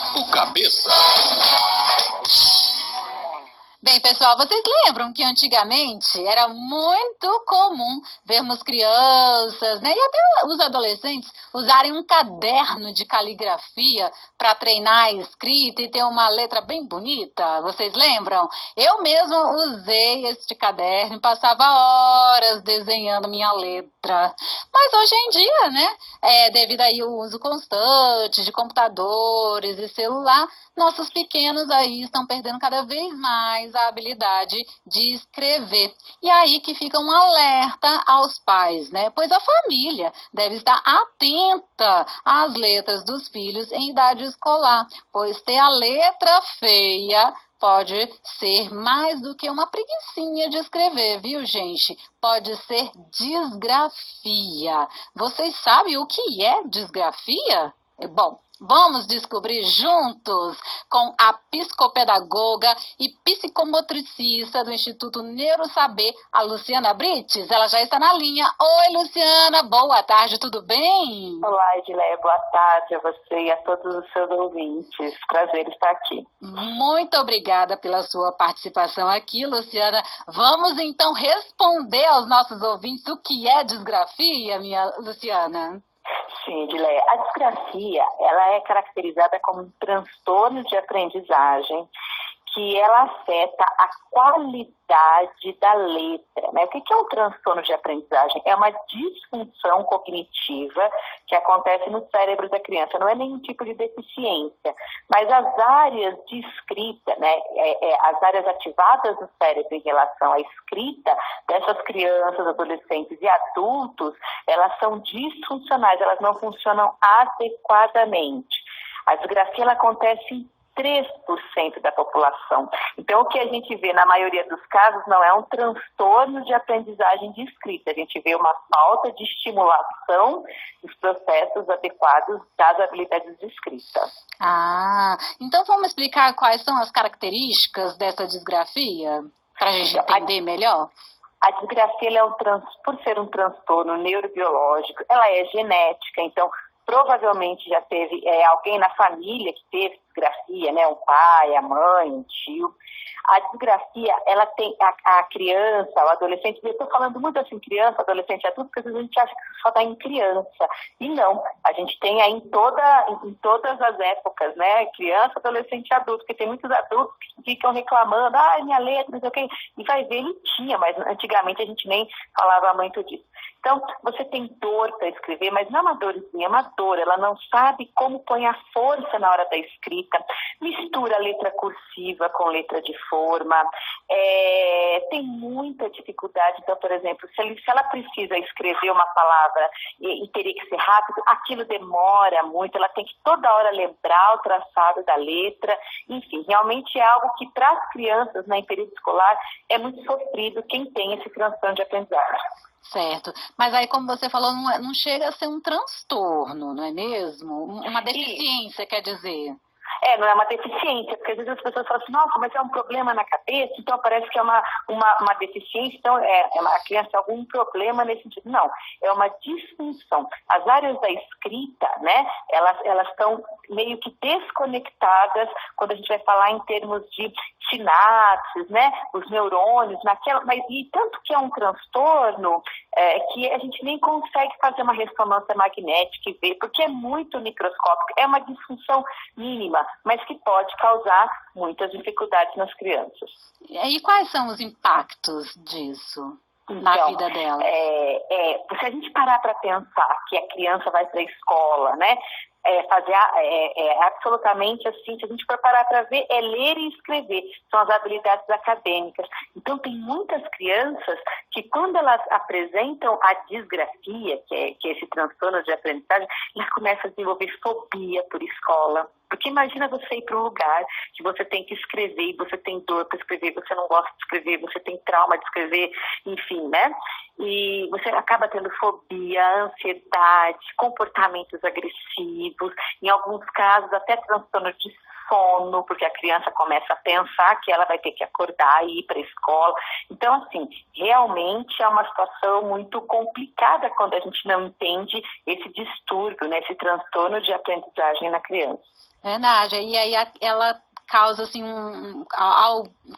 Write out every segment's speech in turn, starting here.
Papo Cabeça. Bem, pessoal, vocês lembram que antigamente era muito comum vermos crianças, né, e até os adolescentes usarem um caderno de caligrafia para treinar a escrita e ter uma letra bem bonita? Vocês lembram? Eu mesma usei este caderno e passava horas desenhando minha letra. Mas hoje em dia, né, devido aí ao uso constante de computadores e celular, nossos pequenos aí estão perdendo cada vez mais a habilidade de escrever. E aí que fica um alerta aos pais, né? Pois a família deve estar atenta às letras dos filhos em idade escolar, pois ter a letra feia pode ser mais do que uma preguicinha de escrever, viu, gente? Pode ser disgrafia. Vocês sabem o que é disgrafia? Bom, vamos descobrir juntos com a psicopedagoga e psicomotricista do Instituto Neurosaber, a Luciana Brites. Ela já está na linha. Oi, Luciana, boa tarde, tudo bem? Olá, Edileia, boa tarde a você e a todos os seus ouvintes. Prazer estar aqui. Muito obrigada pela sua participação aqui, Luciana. Vamos então responder aos nossos ouvintes o que é disgrafia, minha Luciana? Sim, Edileia. A disgrafia, ela é caracterizada como um transtorno de aprendizagem que ela afeta a qualidade da letra, né? O que é um transtorno de aprendizagem? É uma disfunção cognitiva que acontece no cérebro da criança. Não é nenhum tipo de deficiência, mas as áreas de escrita, né? As áreas ativadas do cérebro em relação à escrita dessas crianças, adolescentes e adultos, elas são disfuncionais, elas não funcionam adequadamente. A disgrafia, ela acontece em 3% da população. Então, o que a gente vê na maioria dos casos não é um transtorno de aprendizagem de escrita. A gente vê uma falta de estimulação dos processos adequados das habilidades de escrita. Ah, então vamos explicar quais são as características dessa disgrafia, para a gente entender melhor? A disgrafia, por ser um transtorno neurobiológico, ela é genética, então provavelmente já teve alguém na família que teve disgrafia, né? Um pai, a mãe, um tio. A disgrafia, ela tem a criança, o adolescente, eu estou falando muito assim, criança, adolescente, adulto, porque às vezes a gente acha que só está em criança. E não, a gente tem aí em todas as épocas, né? Criança, adolescente e adulto, porque tem muitos adultos que ficam reclamando, minha letra, não sei o quê. E vai ver, ele tinha, mas antigamente a gente nem falava muito disso. Então, você tem dor para escrever, mas não é uma dorzinha, é uma dor. Ela não sabe como põe a força na hora da escrita. Mistura letra cursiva com letra de forma. Tem muita dificuldade. Então, por exemplo, se ela precisa escrever uma palavra e teria que ser rápido, aquilo demora muito. Ela tem que toda hora lembrar o traçado da letra. Enfim, realmente é algo que para as crianças, né, em período escolar, é muito sofrido quem tem esse transtorno de aprendizagem. Certo. Mas aí, como você falou, não chega a ser um transtorno, não é mesmo? Uma deficiência, quer dizer. Não é uma deficiência, porque às vezes as pessoas falam assim, nossa, mas é um problema na cabeça, então parece que é uma deficiência, então a criança tem algum problema nesse sentido. Não, é uma disfunção. As áreas da escrita, né, elas estão meio que desconectadas quando a gente vai falar em termos de sinapses, né, os neurônios, e tanto que é um transtorno que a gente nem consegue fazer uma ressonância magnética e ver, porque é muito microscópico, é uma disfunção mínima, mas que pode causar muitas dificuldades nas crianças. E quais são os impactos disso na vida dela? Se a gente parar para pensar que a criança vai para a escola, né? Absolutamente assim, se a gente for parar para ver, é ler e escrever, são as habilidades acadêmicas. Então, tem muitas crianças que, quando elas apresentam a disgrafia, que é esse transtorno de aprendizagem, elas começam a desenvolver fobia por escola. Porque imagina você ir para um lugar que você tem que escrever, e você tem dor para escrever, você não gosta de escrever, você tem trauma de escrever, enfim, né? E você acaba tendo fobia, ansiedade, comportamentos agressivos, em alguns casos até transtorno de sono, porque a criança começa a pensar que ela vai ter que acordar e ir para a escola. Então, assim, realmente é uma situação muito complicada quando a gente não entende esse distúrbio, né, esse transtorno de aprendizagem na criança. Verdade, e aí ela causa, assim,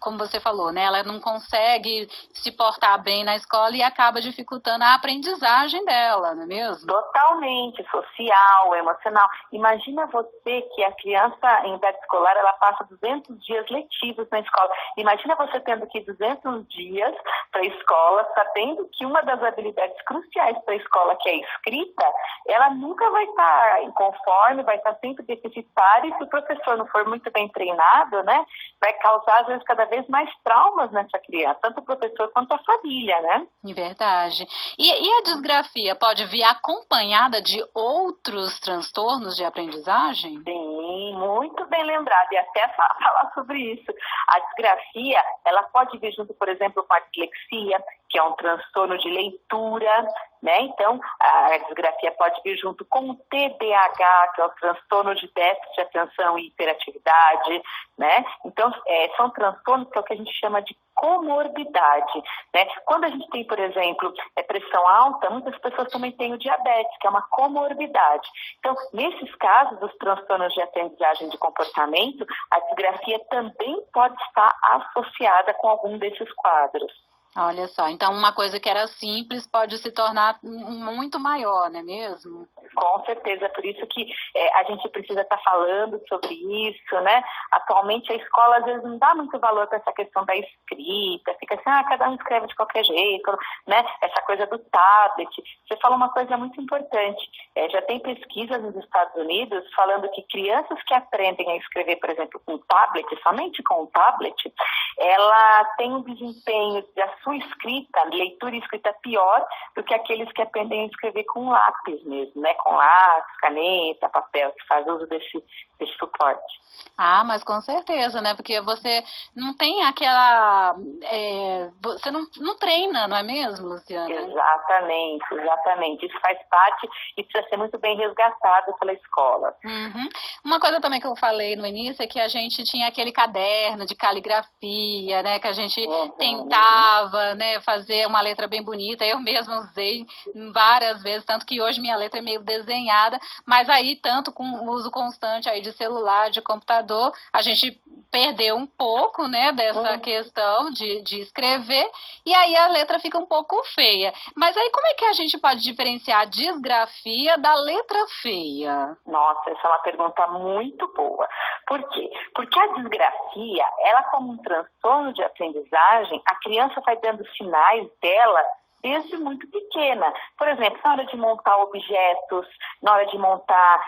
como você falou, né? Ela não consegue se portar bem na escola e acaba dificultando a aprendizagem dela, não é mesmo? Totalmente, social, emocional. Imagina você que a criança em idade escolar, ela passa 200 dias letivos na escola. Imagina você tendo que ir 200 dias para a escola, sabendo que uma das habilidades cruciais para a escola, que é a escrita, ela nunca vai estar inconforme, vai estar sempre deficitária, e se o professor não for muito bem treinado, né, vai causar, às vezes, cada vez mais traumas nessa criança, tanto o professor quanto a família, né? É verdade. E a disgrafia pode vir acompanhada de outros transtornos de aprendizagem? Sim, muito bem lembrado, e até falar sobre isso. A disgrafia, ela pode vir junto, por exemplo, com a dislexia, que é um transtorno de leitura, né? Então, a disgrafia pode vir junto com o TDAH, que é o transtorno de déficit de atenção e hiperatividade, né? Então, são transtornos que é o que a gente chama de comorbidade, né? Quando a gente tem, por exemplo, pressão alta, muitas pessoas também têm o diabetes, que é uma comorbidade. Então, nesses casos, os transtornos de aprendizagem de comportamento, a disgrafia também pode estar associada com algum desses quadros. Olha só, então uma coisa que era simples pode se tornar muito maior, não é mesmo? Com certeza, por isso que a gente precisa estar falando sobre isso, né? Atualmente a escola às vezes não dá muito valor para essa questão da escrita, fica assim, cada um escreve de qualquer jeito, né? Essa coisa do tablet. Você falou uma coisa muito importante, já tem pesquisas nos Estados Unidos falando que crianças que aprendem a escrever, por exemplo, com tablet, somente com o tablet, ela tem um desempenho da sua escrita, leitura e escrita pior do que aqueles que aprendem a escrever com lápis mesmo, né? Com lápis, caneta, papel, que faz uso desse suporte. Ah, mas com certeza, né? Porque você não tem aquela... você não treina, não é mesmo, Luciana? Exatamente. Isso faz parte e precisa ser muito bem resgatado pela escola. Uhum. Uma coisa também que eu falei no início é que a gente tinha aquele caderno de caligrafia, né? Que a gente tentava, né, fazer uma letra bem bonita. Eu mesma usei várias vezes, tanto que hoje minha letra é meio desenhada, mas aí, tanto com o uso constante aí de celular, de computador, a gente perdeu um pouco, né, dessa questão de escrever, e aí a letra fica um pouco feia. Mas aí como é que a gente pode diferenciar a disgrafia da letra feia? Nossa, essa é uma pergunta muito boa. Por quê? Porque a disgrafia, ela como um transtorno de aprendizagem, a criança vai dando sinais dela desde muito pequena. Por exemplo, na hora de montar objetos, na hora de montar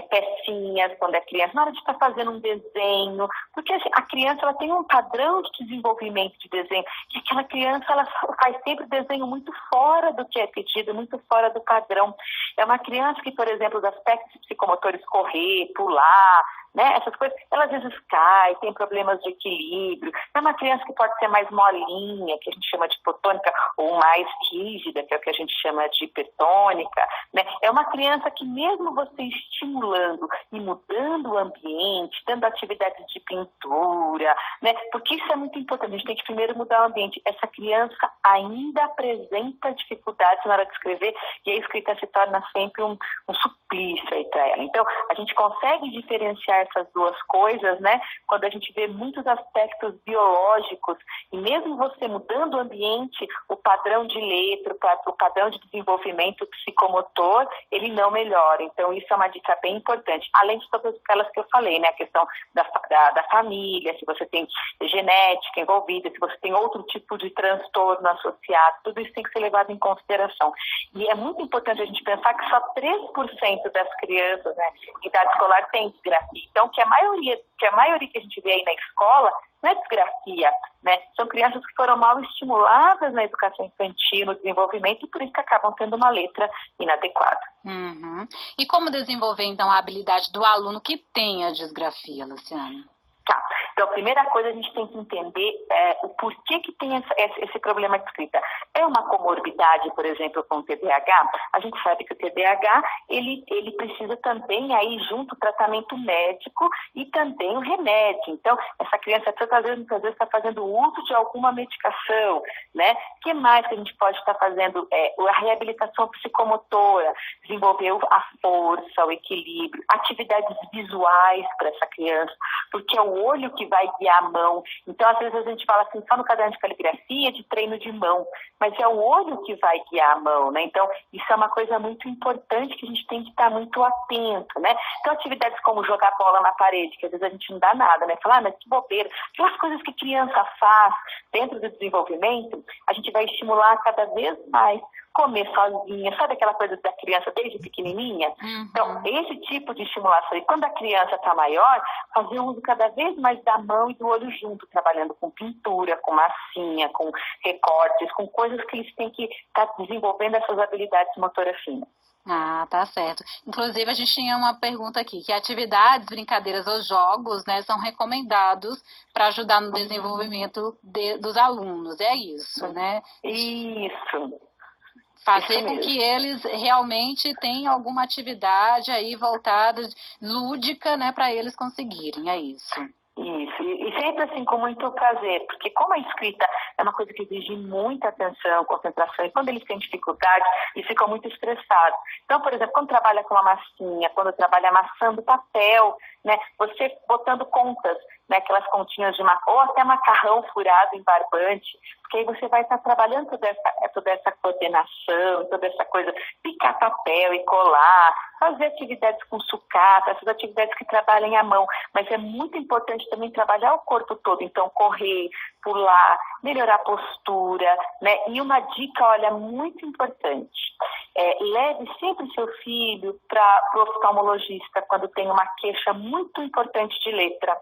pecinhas, quando é criança, na hora de estar fazendo um desenho, porque a criança ela tem um padrão de desenvolvimento de desenho, que aquela criança ela faz sempre desenho muito fora do que é pedido, muito fora do padrão. É uma criança que, por exemplo, os aspectos psicomotores, correr, pular, né, essas coisas, ela às vezes cai, tem problemas de equilíbrio. É uma criança que pode ser mais molinha, que a gente chama de hipotônica, ou mais rígida, que é o que a gente chama de hipertônica, né? É uma criança que mesmo você estimulando e mudando o ambiente, dando atividades de pintura, né? Porque isso é muito importante, a gente tem que primeiro mudar o ambiente. Essa criança ainda apresenta dificuldades na hora de escrever e a escrita se torna sempre um suplício aí para ela. Então, a gente consegue diferenciar essas duas coisas, né? Quando a gente vê muitos aspectos biológicos e mesmo você mudando o ambiente, o padrão de letra, o padrão de desenvolvimento psicomotor, ele não melhora. Então, isso é uma dica bem importante. Além de todas aquelas que eu falei, né? A questão da família, se você tem genética envolvida, se você tem outro tipo de transtorno associado, tudo isso tem que ser levado em consideração. E é muito importante a gente pensar que só 3% das crianças, né, em idade escolar tem disgrafia. Então, que a maioria que a gente vê aí na escola não é disgrafia, né? São crianças que foram mal estimuladas na educação infantil, no desenvolvimento, e por isso que acabam tendo uma letra inadequada. Uhum. E como desenvolver, então, a habilidade do aluno que tem a disgrafia, Luciana? Tá. Então, a primeira coisa, a gente tem que entender o porquê que tem esse problema de escrita. É uma comorbidade, por exemplo, com o TDAH? A gente sabe que o TDAH, ele precisa também, aí, junto o tratamento médico e também o remédio. Então, essa criança, muitas vezes está fazendo uso de alguma medicação, né? O que mais que a gente pode estar fazendo? A reabilitação psicomotora, desenvolver a força, o equilíbrio, atividades visuais para essa criança, porque é o olho que vai guiar a mão. Então, às vezes a gente fala assim, só no caderno de caligrafia, de treino de mão, mas é o olho que vai guiar a mão, né? Então, isso é uma coisa muito importante que a gente tem que estar muito atento, né? Então, atividades como jogar bola na parede, que às vezes a gente não dá nada, né? Falar, mas que bobeira. Aquelas coisas que criança faz dentro do desenvolvimento, a gente vai estimular cada vez mais comer sozinha, sabe aquela coisa da criança desde pequenininha? Então, esse tipo de estimulação. E quando a criança está maior, fazer uso cada vez mais da mão e do olho junto, trabalhando com pintura, com massinha, com recortes, com coisas que eles têm que estar desenvolvendo essas habilidades motoras finas. Ah, tá certo. Inclusive, a gente tinha uma pergunta aqui, que atividades, brincadeiras ou jogos, né, são recomendados para ajudar no desenvolvimento dos alunos. É isso, né? Isso. Fazer com que eles realmente tenham alguma atividade aí voltada, lúdica, né, para eles conseguirem, é isso. Isso, e sempre assim com muito prazer, porque como a escrita é uma coisa que exige muita atenção, concentração, e quando eles têm dificuldade, eles ficam muito estressados. Então, por exemplo, quando trabalha com a massinha, quando trabalha amassando papel, né, você botando contas, né, aquelas continhas de ou até macarrão furado em barbante, porque aí você vai estar trabalhando toda essa coordenação, toda essa coisa, picar papel e colar, fazer atividades com sucata, essas atividades que trabalham à mão, mas é muito importante também trabalhar o corpo todo, então correr, pular, melhorar a postura, né, e uma dica, olha, muito importante, leve sempre seu filho para o oftalmologista quando tem uma queixa muito importante de letra,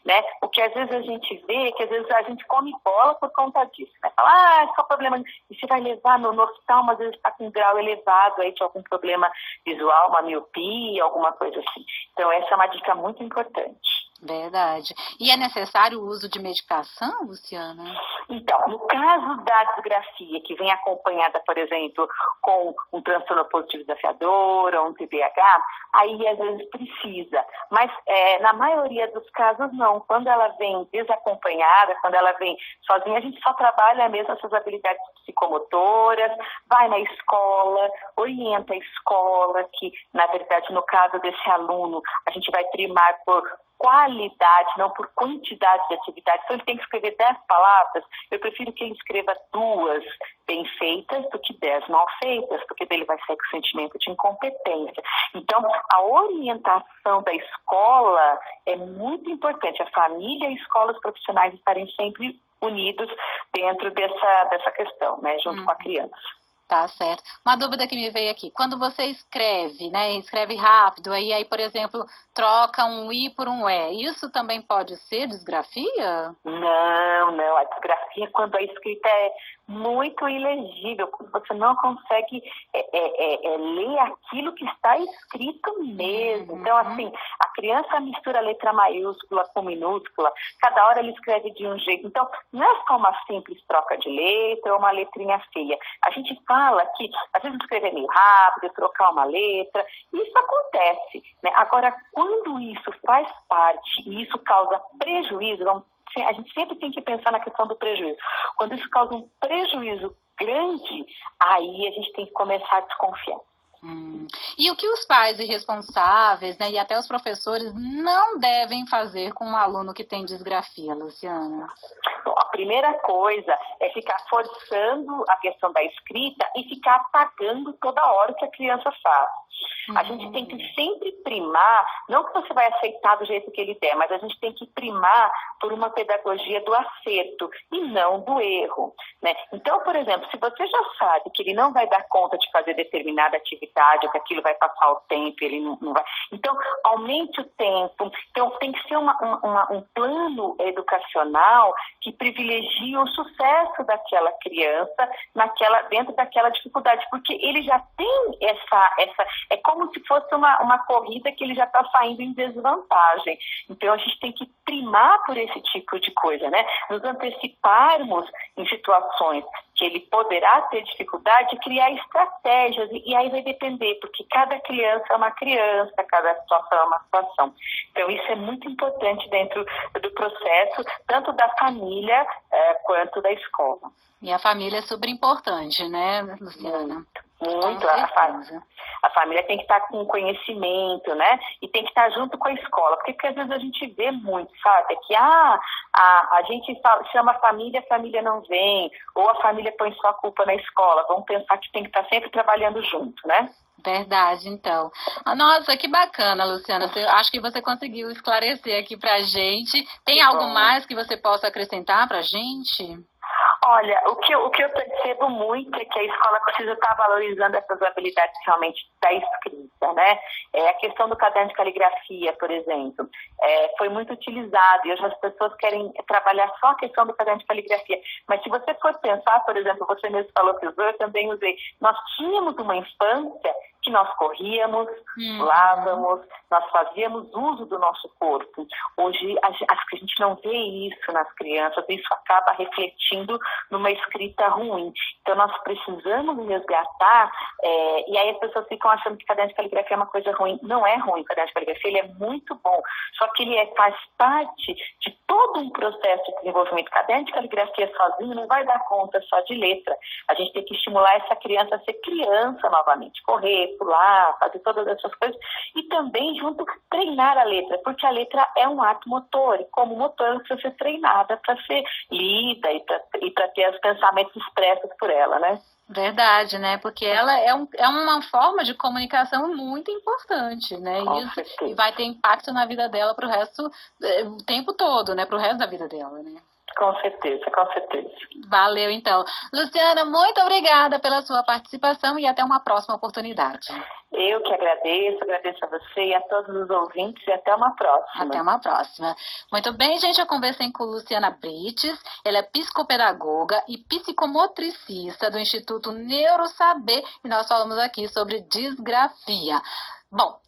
né? O que às vezes a gente vê, que às vezes a gente come bola por conta disso, né? Fala, qual o problema? E você vai levar no oftalmo, às vezes está com um grau elevado aí de algum problema visual, uma miopia, alguma coisa assim. Então essa é uma dica muito importante. Verdade. E é necessário o uso de medicação, Luciana? Então, no caso da disgrafia, que vem acompanhada, por exemplo, com um transtorno positivo desafiador ou um TDAH, aí às vezes precisa. Mas na maioria dos casos não. Quando ela vem desacompanhada, quando ela vem sozinha, a gente só trabalha mesmo essas habilidades psicomotoras, vai na escola, orienta a escola, que na verdade no caso desse aluno, a gente vai primar por qualidade, não por quantidade de atividades. Então, ele tem que escrever 10 palavras. Eu prefiro que ele escreva 2 bem feitas do que 10 mal feitas, porque dele vai sair com sentimento de incompetência. Então, a orientação da escola é muito importante. A família e a escola, os profissionais estarem sempre unidos dentro dessa questão, né, junto com a criança. Tá certo. Uma dúvida que me veio aqui. Quando você escreve, né, escreve rápido, aí, por exemplo, troca um I por um E, isso também pode ser disgrafia? Não. A disgrafia, quando a escrita é muito ilegível, quando você não consegue ler aquilo que está escrito mesmo. Então, assim, a criança mistura letra maiúscula com minúscula, cada hora ele escreve de um jeito. Então, não é só uma simples troca de letra ou uma letrinha feia. A gente fala que, às vezes, escrever meio rápido, trocar uma letra, isso acontece, né? Agora, quando isso faz parte e isso causa prejuízo, a gente sempre tem que pensar na questão do prejuízo. Quando isso causa um prejuízo grande, aí a gente tem que começar a desconfiar. E o que os pais irresponsáveis, né, e até os professores não devem fazer com um aluno que tem disgrafia, Luciana? Bom, a primeira coisa é ficar forçando a questão da escrita e ficar apagando toda hora o que a criança faz. A gente tem que sempre primar, não que você vai aceitar do jeito que ele der, mas a gente tem que primar por uma pedagogia do acerto e não do erro, né? Então, por exemplo, se você já sabe que ele não vai dar conta de fazer determinada atividade, idade, ou que aquilo vai passar o tempo, ele não vai. Então, aumente o tempo. Então, tem que ser um plano educacional que privilegie o sucesso daquela criança dentro daquela dificuldade, porque ele já tem é como se fosse uma corrida que ele já está saindo em desvantagem. Então, a gente tem que primar por esse tipo de coisa, né? Nos anteciparmos em situações que ele poderá ter dificuldade, criar estratégias, e aí vai depender, porque cada criança é uma criança, cada situação é uma situação. Então, isso é muito importante dentro do processo, tanto da família quanto da escola. E a família é super importante, né, Luciana? Muito. A família tem que estar com conhecimento, né? E tem que estar junto com a escola. Porque às vezes a gente vê muito, sabe? É que a gente chama a família não vem. Ou a família põe só a culpa na escola. Vamos pensar que tem que estar sempre trabalhando junto, né? Verdade, então. Nossa, que bacana, Luciana. Acho que você conseguiu esclarecer aqui pra gente. Tem algo mais que você possa acrescentar pra gente? Olha, o que eu percebo muito é que a escola precisa estar valorizando essas habilidades realmente da escrita, né? A questão do caderno de caligrafia, por exemplo, foi muito utilizado e hoje as pessoas querem trabalhar só a questão do caderno de caligrafia. Mas se você for pensar, por exemplo, você mesmo falou que usou, eu também usei. Nós tínhamos uma infância que nós corríamos, pulávamos, nós fazíamos uso do nosso corpo. Hoje, acho que a gente não vê isso nas crianças, isso acaba refletindo numa escrita ruim. Então, nós precisamos resgatar, e aí as pessoas ficam achando que caderno de caligrafia é uma coisa ruim. Não é ruim o caderno de caligrafia, ele é muito bom, só que ele faz parte de todo um processo de desenvolvimento. Caderno de caligrafia sozinho não vai dar conta só de letra. A gente tem que estimular essa criança a ser criança novamente, correr, pular, fazer todas essas coisas, e também junto treinar a letra, porque a letra é um ato motor, e como motor ela precisa ser treinada para ser lida e para ter os pensamentos expressos por ela, né? Verdade, né? Porque ela é uma forma de comunicação muito importante, né? E vai ter impacto na vida dela pro resto, o tempo todo, né? Pro resto da vida dela, né? Com certeza, com certeza. Valeu, então. Luciana, muito obrigada pela sua participação e até uma próxima oportunidade. Eu que agradeço a você e a todos os ouvintes e até uma próxima. Até uma próxima. Muito bem, gente, eu conversei com Luciana Brites, ela é psicopedagoga e psicomotricista do Instituto Neurosaber e nós falamos aqui sobre disgrafia. Bom,